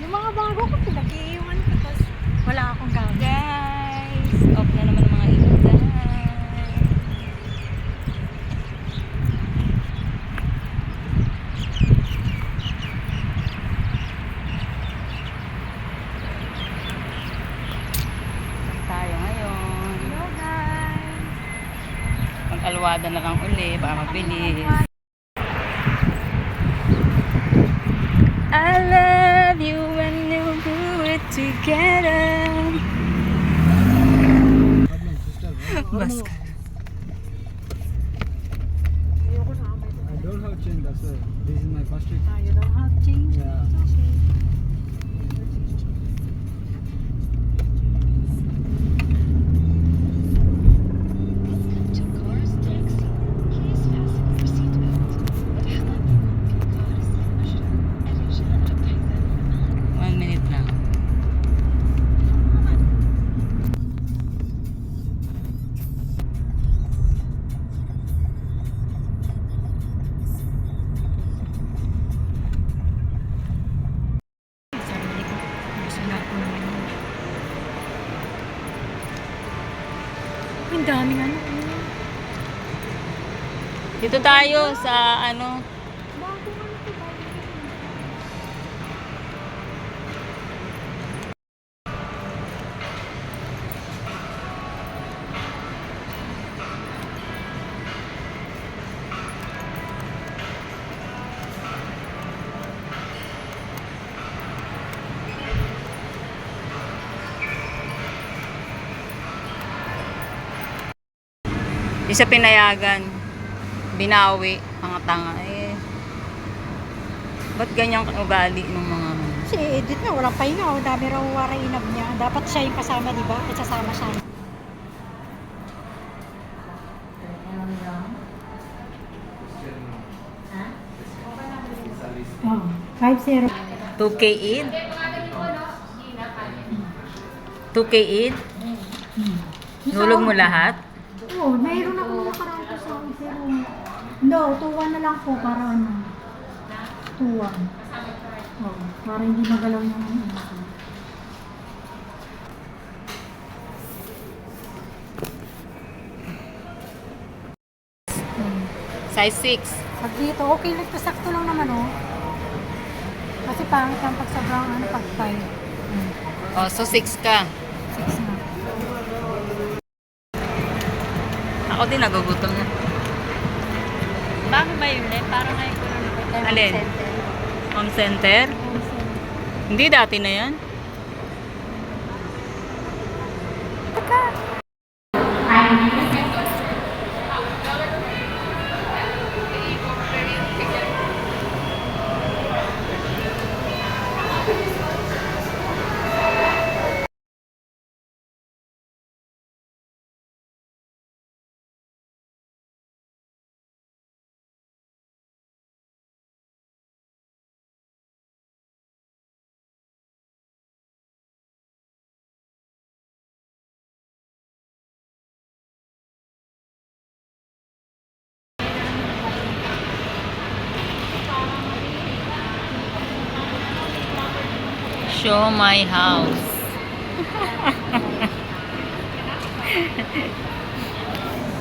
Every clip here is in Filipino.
Yung mga bago ko, pinag-iiwan ko. Tapos wala akong gamit. Guys, off na naman ang mga ilaw. Tayo ngayon. Hello guys! Mag-alwada na lang uli para mabilis. I love you when you do it together. Bas ka. Ayoko na kamay ko. I don't have change, that's why. This is my first trip. You don't have change? Yeah. Okay. One minute lang. Sarili ko. Gusto na ako naman yun. Ang daming ano. Dito tayo sa ano. Bago ano to, bago. Di sa pinayagan. Binawi. Mga tanga eh. Ba't ganyang ugali ng mga... Si Edith na, walang pahinga. Oh. Dami raw warainab niya. Dapat siya yung kasama, di ba? At sasama siya. Oh, 5-0. 2K in? 2K in? Nulog mo lahat? Oo, mayroon akong nakaraan ko sa 0. No, 2-1 na lang po para ano. 2-1. Oh, para hindi magalaw yung ano ko. Size 6. Pag dito, okay lang to, sakto lang naman oh. Kasi pangit lang pag sobrang ano, pag 5. Oh, so 6 ka. 6 na. Ako din nagugutom na. Bakit ba yun eh? Parang ngayon ko lang. Alin? Home center? Hindi dati na yan. Show my house.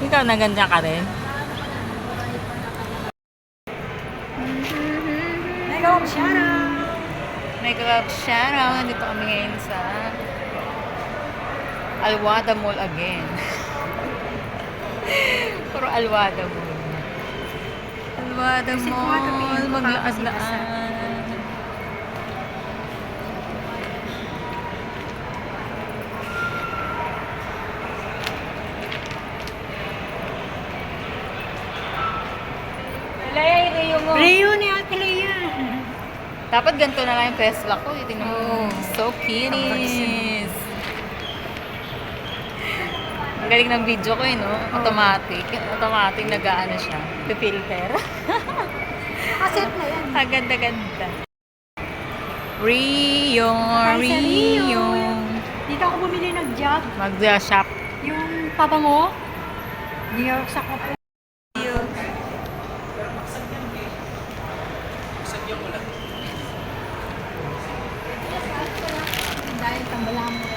Ikaw naganda ka rin? Hello, Shana! May club shoutout. Nandito kami ngayon sa Alwada Mall again. Puro Alwada Mall. Alwada Kasi Mall. kumatabi- Maglaan-laan. Laya yung Rio mo. Rio ni Ate Lea. Dapat ganito na lang yung Tesla ko. Tingnan mo. Oo. So kinis. Ang galing ng video ko eh, no? Automatic. Automatic nag-aano siya. Filter. Kaset na yan. Ang ganda-ganda. Rio, Hi, sa Rio. Rio. Dito ako bumili ng job. Mag-shop. Yung pabango. New York sa kapo. Dahil tambalang mo.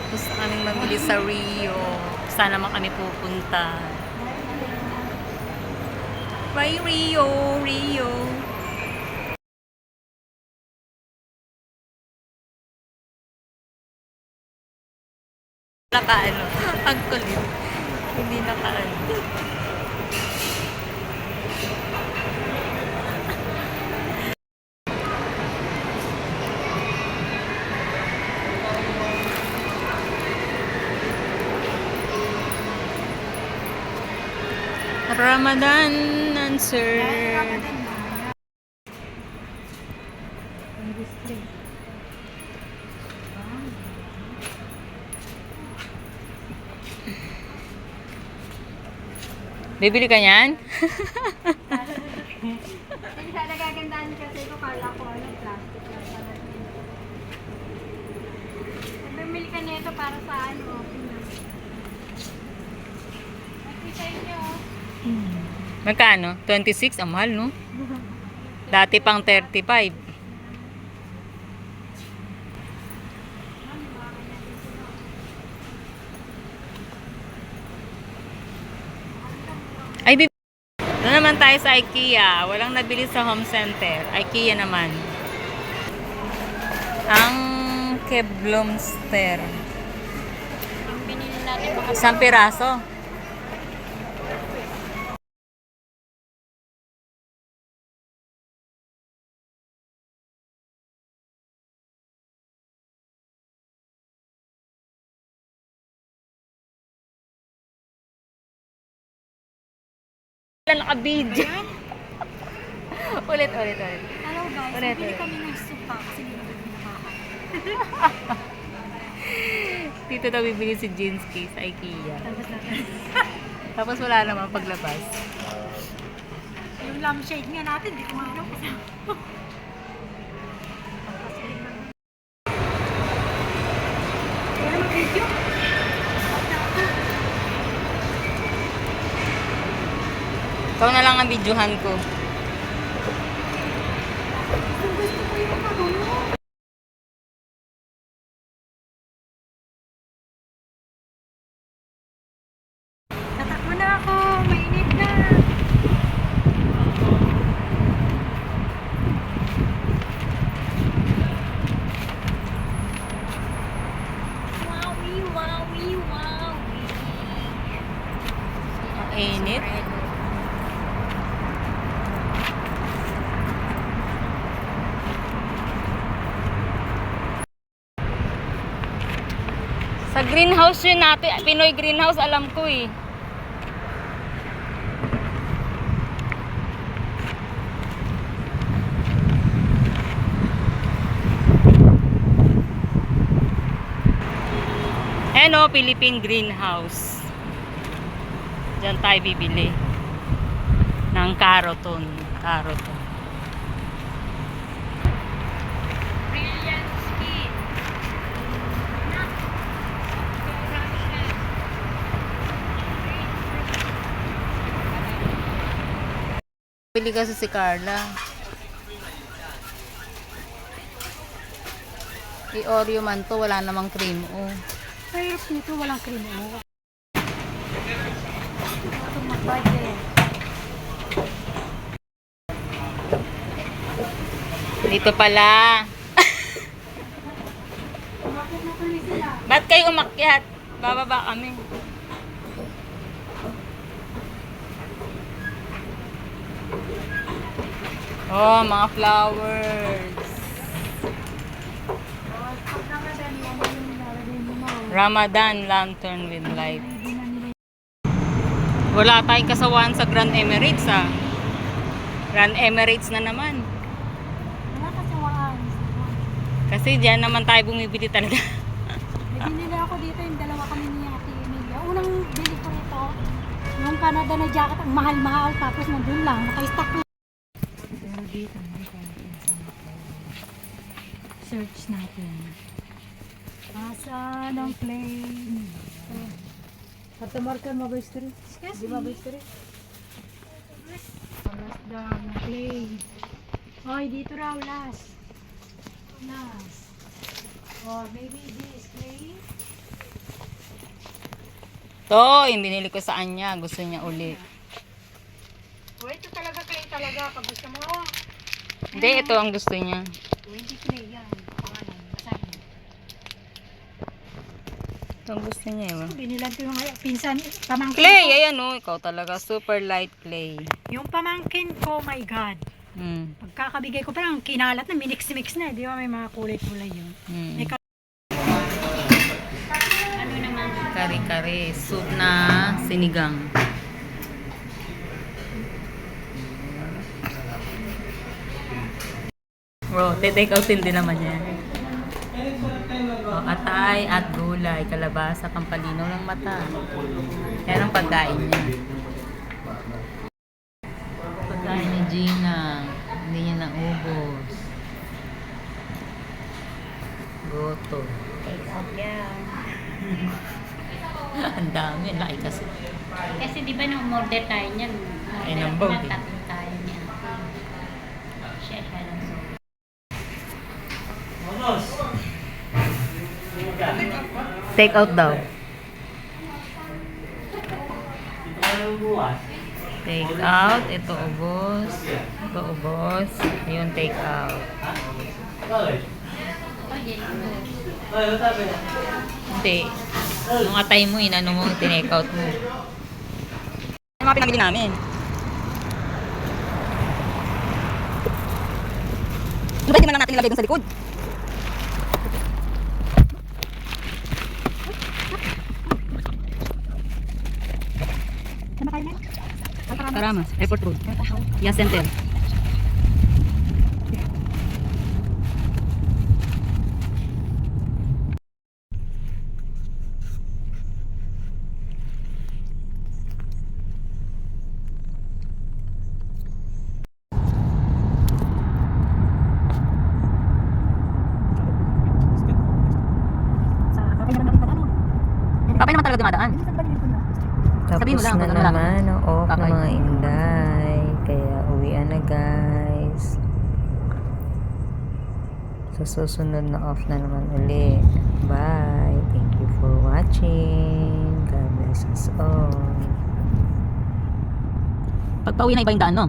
Gusto kaming mamili sa Rio. Saan naman kami pupunta? Bye, Rio! Rio! Nakaano. Ang kulit. Hindi nakaano. Ramadan answer. Bibili ka niyan? Hindi siya nagagandaan kasi ko kala ko ano plastic lang pala. Bumili ka nito para sa ano. At sa inyo. Magkano? 26? Ang mahal, no? Dati pang 35. Ay, doon naman tayo sa IKEA. Walang nabili sa home center. IKEA naman. Ang Keblomster. Yung binili natin mga Isang piraso. Wala naka-video. ulit. Hello guys, Ulit, bili ulit. kami ng suka kasi hindi namin pinakain. Dito daw bibili si Jinsky sa IKEA. Tapos wala naman paglabas. Yung lampshade nga natin, di ko maalam kasi. Kaya naman video. Ikaw na lang ang videohan ko. Kung gusto ko yung ano. Tatakbo na ako, mainit na. Wowie, wowie, wowie. Ang init. Sa greenhouse yun natin, Pinoy greenhouse, alam ko eh. Ano, Philippine greenhouse. Diyan tayo bibili ng karoton. Brilliant skin. Bili kasi si Carla. I-Oreo man to, wala namang cream. Oh. Mahirap nito, walang cream mo. Ito mag-budget. Dito pala. Umakit na tuloy sila. Ba't kayo umakyat? Bababa kami. Oh, mga flowers. Pag nakadan yan, yung lalagay mo na. Ramadan lantern with light. Wala tayong kasawaan sa Grand Emirates ah. Grand Emirates na naman. Wala kasawaan. Kasi diyan naman tayo bumibili talaga. May binili ako dito yung dalawa kami ni Ate Emilia. Unang bili ko rito, yung Canada na jacket, ang mahal-mahal. Tapos nandun lang, naka-stock na. Pero dito, search natin. Asa ng plane? Kata marker Mabay Street. Di Mabay Street? Alas daw ng plane. Hoy, dito raw, last. Last. Or maybe this clay. To, yung binili ko sa kanya. Gusto niya uli. O, ito talaga clay talaga. Pag gusto mo, Hindi, ito ang gusto niya. hindi clay yan. Pangalan, basahin. Ito ang gusto niya, eh. Binilan ko yung pinsan, pamangkin Clay, ko. ayan oh. Ikaw talaga. Super light clay. Yung pamangkin ko, my God. Hmm. Pagkakabigay ko parang kinalat na, minix-mix na. Di ba may mga kulay-kulay yun. Hmm. May ano naman? Kare-kare. Soup na sinigang. Bro, take out din naman yan. Atay at gulay, kalabasa, pampalinaw ng mata. Yan ang pagkain niya. Pagkain ni Gina. Hindi niya naubos. Goto. Take out yan. Ang dami, ang laki kasi. Kasi di ba nung order tayo niyan, Ay, nambog eh. tatlo tayo niyan. Siya lang. Take out daw. Take out. Ito ubos. Ito ubos. Ayun, take out. Hindi. Nung atay mo, inano mo, tinake out mo. Ano mga pinamili namin? Ano ba, hindi man lang natin nilagay dun sa likod? Karamas, Airport Road. Yes, Center. Papay naman talaga dumadaan. Sabihin mo lang, Tapos kung na ano lang. naman ang off ng Okay. mga inday. Kaya uwian na guys. Sa susunod na off na naman uli. Bye. Thank you for watching. God bless us all. Pagpauwi na iba yung daan, no?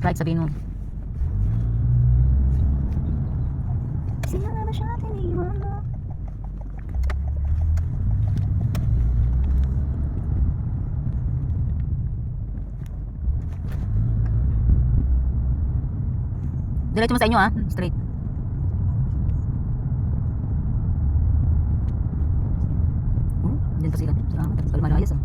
Right, sabihin mo. Sino na siya tiniwan mo? Diretso mo sa inyo, ah. Straight. Diyan pa sila. Salamat. Malayas, ah.